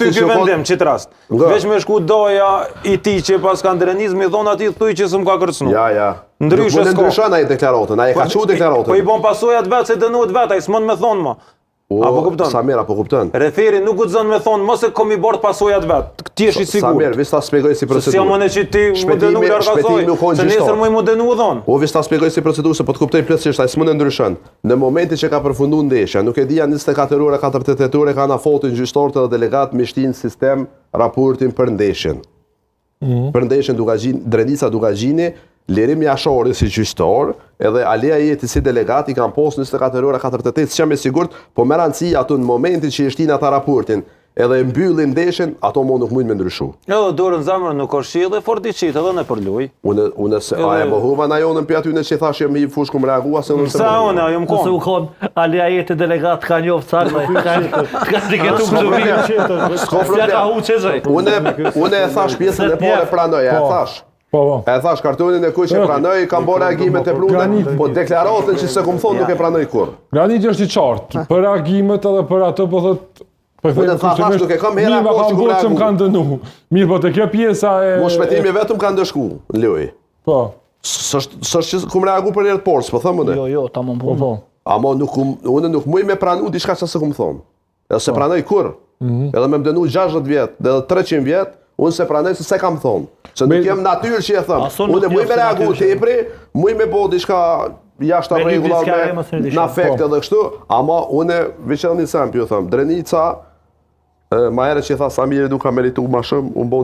ty ky vendim çit rast. Veç me shku doja i tij që pas ka ndrenizëm i thon atij thuj që s'm ka kërcënu. Ja. Ndryshe s'ka. Ndryshon ai deklaratën, ai ka çu deklaratën. Po i bën pasojat vet se dënohet vet, ai s'mund me thon më. Apo kupton? Samir, apo kupton? Referi nuk guxon me thon mos e komi bord pasojat vet. Ti je i sigurt. Samir, veç ta shpjegoj si procedurë. Si jam unë që ti më dënu largasoj. Se nesër më dënu dhon. O veç ta shpjegoj si procedurë se po të kuptoj plotësisht ai s'mund të ndryshon. Në momentin që ka përfunduar ndeshja, nuk e di janë 24 ore, 48 ore kanë fotin gjyqtarët dhe delegat me shtin sistem raportin për ndeshjen. Për ndeshjen Drenica Dugagjini, Lirim Jashori si gjyqtar, edhe Alea Jeti si delegat i kanë posë 24 ore 48, s'jam e sigurt, po me rëndësi ato në momentin që i shtin ata raportin, edhe e mbyllin ndeshjen, ato nuk mund me ndryshu. Edhe dorën zemrën nuk është shi dhe fortiqit edhe në përluj. Unë se a e mohuva na jonën për aty në që thashë me i fush ku më reagua se unë se sa unë ajo më kon. Se u kon Alea Jeti delegat ka njoftë sarme. Ka diketu Unë e thash pjesën e parë pranoj, e thash. E thash kartonin e kuj që pranoj, kam bo reagimet e prune, po deklaratën që se kom thonë nuk e pranoj kur. Graniti është i qartë, për reagimet edhe për ato po thot... Unë thash nuk e kam hera po që që më kanë dënu. Mirë, po të kjo pjesa e... Mo shpetimi vetëm kanë dëshku, Loj. Po. Sështë që kum reagu për njërë porës, po thëmë une. Jo, ta më mbunë. Amo unë nuk muj me pranu diçka që se kum thonë. Edhe se pranoj kur. Edhe me më dënu 60 vjetë, edhe 300 vjetë, unë se pranoj se kam thonë. Se nuk jem natyrë që e thëmë. Unë muj me reagu tepri, muj me bo diçka jashtë regullar me në afekt edhe kështu, ama unë veçelë një sem, ju thëmë, Drenica, ma ere që i tha Samiri nuk ka meritu ma shumë, unë bo një